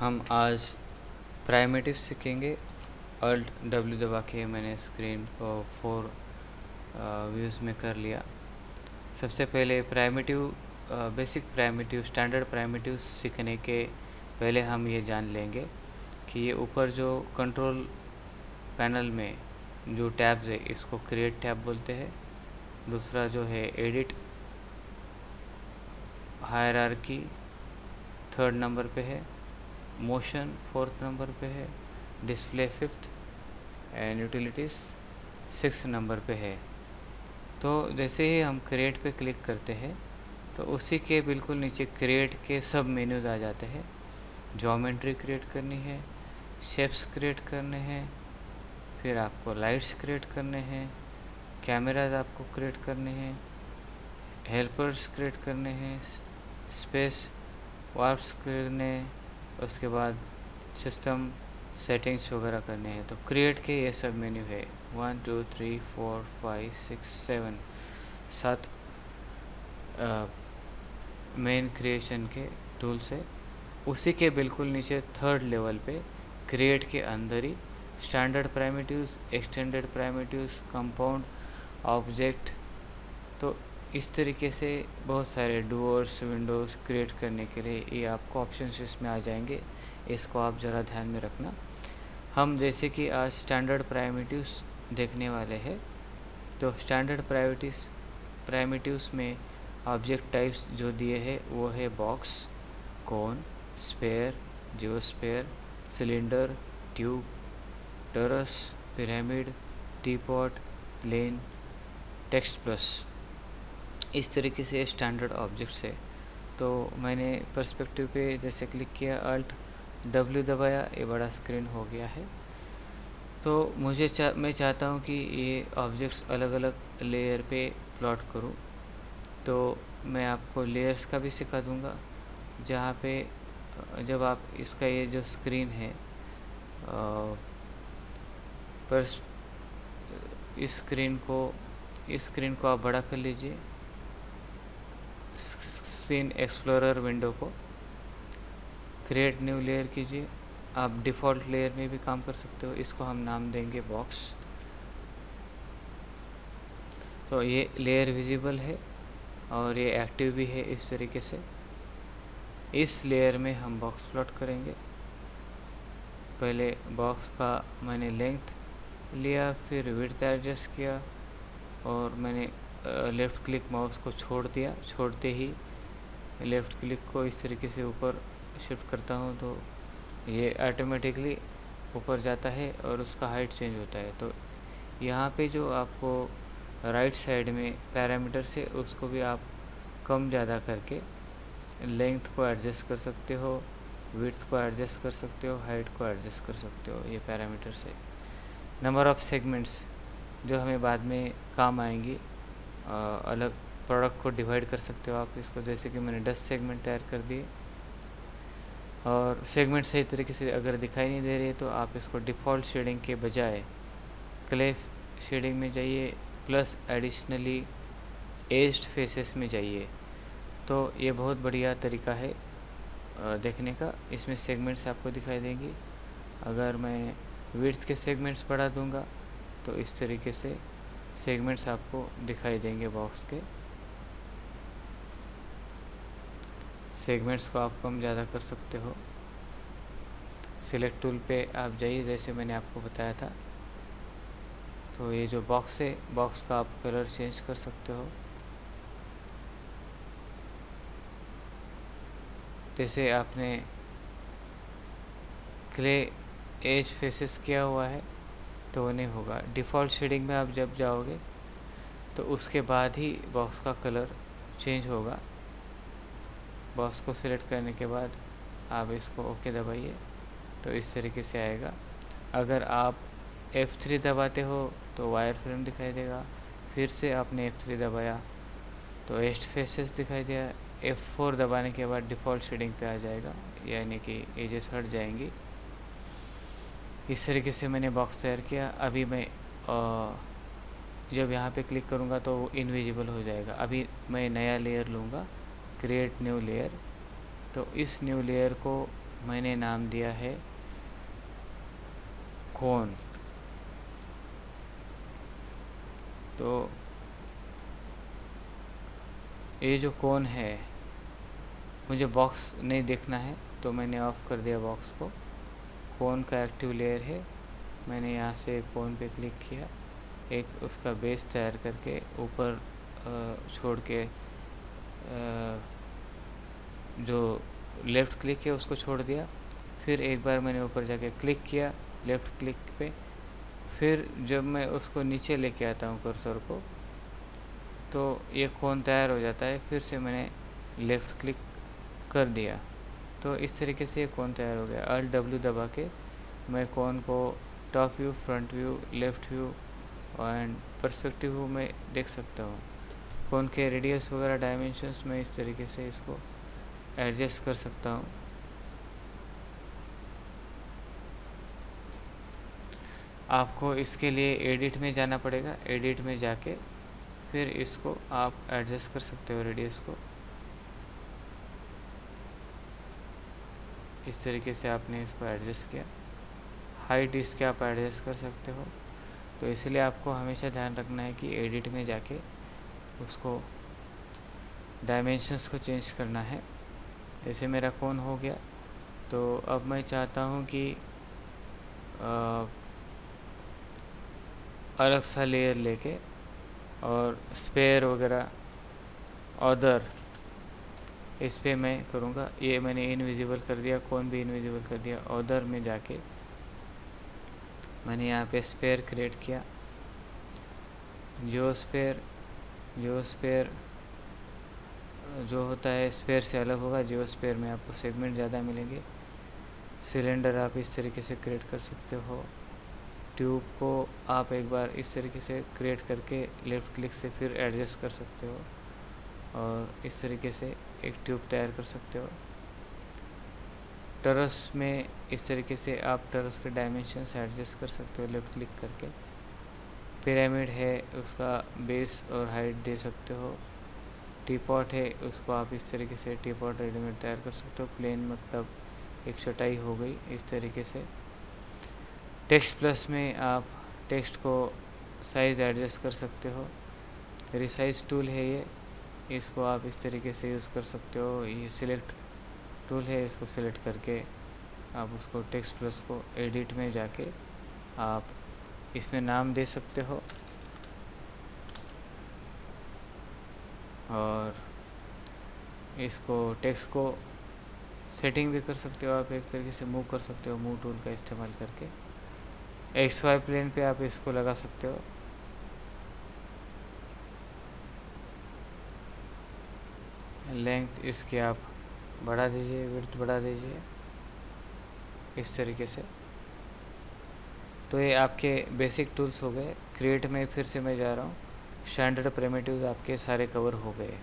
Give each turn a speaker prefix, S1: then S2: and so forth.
S1: हम आज प्राइमिटिव सीखेंगे। अल्ट W दबा के मैंने स्क्रीन को 4 व्यूज़ में कर लिया। सबसे पहले बेसिक प्राइमिटिव स्टैंडर्ड प्राइमिटिव सीखने के पहले हम ये जान लेंगे कि ये ऊपर जो कंट्रोल पैनल में जो टैब्स है इसको क्रिएट टैब बोलते हैं। दूसरा जो है एडिट हायरार्की 3rd नंबर पे है, मोशन 4th नंबर पे है, display 5th and utilities 6th number पे है। तो जैसे ही हम क्रिएट पे क्लिक करते हैं तो उसी के बिल्कुल नीचे क्रिएट के सब मेन्यूज़ आ जाते हैं। ज्योमेट्री क्रिएट करनी है, शेप्स क्रिएट करने हैं, फिर आपको लाइट्स क्रिएट करने हैं, कैमराज आपको क्रिएट करने हैं, हेल्पर्स क्रिएट करने हैं, स्पेस वार्प्स करने, उसके बाद सिस्टम सेटिंग्स वगैरह करने हैं। तो क्रिएट के ये सब मेन्यू है 1 2 3 4 5 6 7 मेन क्रिएशन के टूल्स है। उसी के बिल्कुल नीचे 3rd लेवल पे क्रिएट के अंदर ही standard primitives, extended primitives, compound, object, तो इस तरीके से बहुत सारे डोर्स विंडोज़ क्रिएट करने के लिए ये आपको ऑप्शंस इसमें आ जाएंगे। इसको आप ज़रा ध्यान में रखना। हम जैसे कि आज स्टैंडर्ड प्राइमिटिव्स देखने वाले हैं, तो स्टैंडर्ड प्राइमिटिव्स में ऑब्जेक्ट टाइप्स जो दिए हैं वो है box, cone, sphere, geosphere, cylinder, tube, torus, pyramid, teapot, plane, text plus. इस तरीके से स्टैंडर्ड ऑब्जेक्ट्स है। तो मैंने पर्सपेक्टिव पे जैसे क्लिक किया, अल्ट W दबाया, ये बड़ा स्क्रीन हो गया है। तो मैं चाहता हूँ कि ये ऑब्जेक्ट्स अलग अलग लेयर पे प्लॉट करूँ। तो मैं आपको लेयर्स का भी सिखा दूँगा, जहाँ पे जब आप इसका ये जो स्क्रीन है पर इस स्क्रीन को आप बड़ा कर लीजिए, सीन एक्सप्लोरर विंडो को क्रिएट न्यू लेयर कीजिए। आप डिफ़ॉल्ट लेयर में भी काम कर सकते हो। इसको हम नाम देंगे बॉक्स। तो ये लेयर विजिबल है और ये एक्टिव भी है। इस तरीके से इस लेयर में हम बॉक्स प्लॉट करेंगे। पहले बॉक्स का मैंने लेंथ लिया, फिर विड्थ एडजस्ट किया और मैंने लेफ़्ट क्लिक माउस को छोड़ते ही लेफ़्ट क्लिक को इस तरीके से ऊपर शिफ्ट करता हूँ तो ये ऑटोमेटिकली ऊपर जाता है और उसका हाइट चेंज होता है। तो यहाँ पे जो आपको राइट साइड में पैरामीटर से उसको भी आप कम ज़्यादा करके लेंथ को एडजस्ट कर सकते हो, विड्थ को एडजस्ट कर सकते हो, हाइट को एडजस्ट कर सकते हो ये पैरामीटर से। नंबर ऑफ़ सेगमेंट्स जो हमें बाद में काम आएंगी, अलग प्रोडक्ट को डिवाइड कर सकते हो आप इसको। जैसे कि मैंने 10 सेगमेंट तैयार कर दिए और सेगमेंट सही तरीके से अगर दिखाई नहीं दे रही है तो आप इसको डिफ़ॉल्ट शेडिंग के बजाय क्ले शेडिंग में जाइए, प्लस एडिशनली एज्ड फेसेस में जाइए। तो ये बहुत बढ़िया तरीका है देखने का। इसमें सेगमेंट्स आपको दिखाई देंगी। अगर मैं विड्थ के सेगमेंट्स बढ़ा दूंगा तो इस तरीके से सेगमेंट्स आपको दिखाई देंगे। बॉक्स के सेगमेंट्स को आप कम ज़्यादा कर सकते हो। सिलेक्ट टूल पे आप जाइए, जैसे मैंने आपको बताया था। तो ये जो बॉक्स है, बॉक्स का आप कलर चेंज कर सकते हो। जैसे आपने क्ले एज फेसेस किया हुआ है तो वो नहीं होगा। डिफ़ॉल्ट शेडिंग में आप जब जाओगे तो उसके बाद ही बॉक्स का कलर चेंज होगा। बॉक्स को सिलेक्ट करने के बाद आप इसको ओके दबाइए तो इस तरीके से आएगा। अगर आप F3 दबाते हो तो वायर फ्रेम दिखाई देगा। फिर से आपने F3 दबाया तो एज्ड फेसेस दिखाई दिया। F4 दबाने के बाद डिफ़ॉल्ट शेडिंग पे आ जाएगा, यानी कि एजेस हट जाएंगी। इस तरीके से मैंने बॉक्स तैयार किया। अभी मैं जब यहाँ पे क्लिक करूँगा तो वो इनविजिबल हो जाएगा। अभी मैं नया लेयर लूँगा, क्रिएट न्यू लेयर। तो इस न्यू लेयर को मैंने नाम दिया है कोन। तो ये जो कोन है मुझे बॉक्स नहीं देखना है, तो मैंने ऑफ कर दिया बॉक्स को। कोन का एक्टिव लेयर है, मैंने यहाँ से कोन पे क्लिक किया, एक उसका बेस तैयार करके ऊपर छोड़ के जो लेफ़्ट क्लिक है उसको छोड़ दिया। फिर एक बार मैंने ऊपर जाके क्लिक किया लेफ़्ट क्लिक पे, फिर जब मैं उसको नीचे लेके आता हूँ कर्सर को, तो ये कोन तैयार हो जाता है। फिर से मैंने लेफ़्ट क्लिक कर दिया, तो इस तरीके से ये कोन तैयार हो गया। Alt W दबा के मैं कोन को top view, front view, left view and perspective view में देख सकता हूँ। कोन के रेडियस वगैरह डायमेंशंस में इस तरीके से इसको एडजस्ट कर सकता हूँ। आपको इसके लिए एडिट में जाना पड़ेगा। एडिट में जाके फिर इसको आप एडजस्ट कर सकते हो, रेडियस को इस तरीके से आपने इसको एडजस्ट किया। हाइट इसके आप एडजस्ट कर सकते हो। तो इसलिए आपको हमेशा ध्यान रखना है कि एडिट में जाके उसको डायमेंशंस को चेंज करना है। जैसे मेरा कोन हो गया, तो अब मैं चाहता हूँ कि अलग सा लेयर लेके और स्पेयर वगैरह अदर इस पे मैं करूँगा। ये मैंने इनविजिबल कर दिया, कोन भी इनविजिबल कर दिया। अदर में जाके मैंने यहाँ पे स्पेयर क्रिएट किया। जो स्पेयर जो होता है स्पेयर से अलग होगा। जियो स्पेयर में आपको सेगमेंट ज़्यादा मिलेंगे। सिलेंडर आप इस तरीके से क्रिएट कर सकते हो। ट्यूब को आप एक बार इस तरीके से क्रिएट करके लेफ़्ट क्लिक से फिर एडजस्ट कर सकते हो और इस तरीके से एक ट्यूब तैयार कर सकते हो। टरस में इस तरीके से आप टरस के डायमेंशंस एडजस्ट कर सकते हो लेफ़्ट क्लिक करके। पिरामिड है, उसका बेस और हाइट दे सकते हो। टीपॉट है, उसको आप इस तरीके से टीपॉट रेडीमेड तैयार कर सकते हो। प्लेन मतलब एक चटाई हो गई इस तरीके से। टेक्स्ट प्लस में आप टेक्स्ट को साइज़ एडजस्ट कर सकते हो। रिसाइज टूल है ये, इसको आप इस तरीके से यूज़ कर सकते हो। ये सिलेक्ट टूल है, इसको सिलेक्ट करके आप उसको टेक्स्ट प्लस को एडिट में जाके आप इसमें नाम दे सकते हो और इसको टेक्स्ट को सेटिंग भी कर सकते हो। आप एक तरीके से मूव कर सकते हो मूव टूल का इस्तेमाल करके। XY प्लेन पे आप इसको लगा सकते हो। लेंथ इसकी आप बढ़ा दीजिए, विड्थ बढ़ा दीजिए इस तरीके से। तो ये आपके बेसिक टूल्स हो गए। क्रिएट में फिर से मैं जा रहा हूँ। स्टैंडर्ड प्रिमिटिव्स आपके सारे कवर हो गए।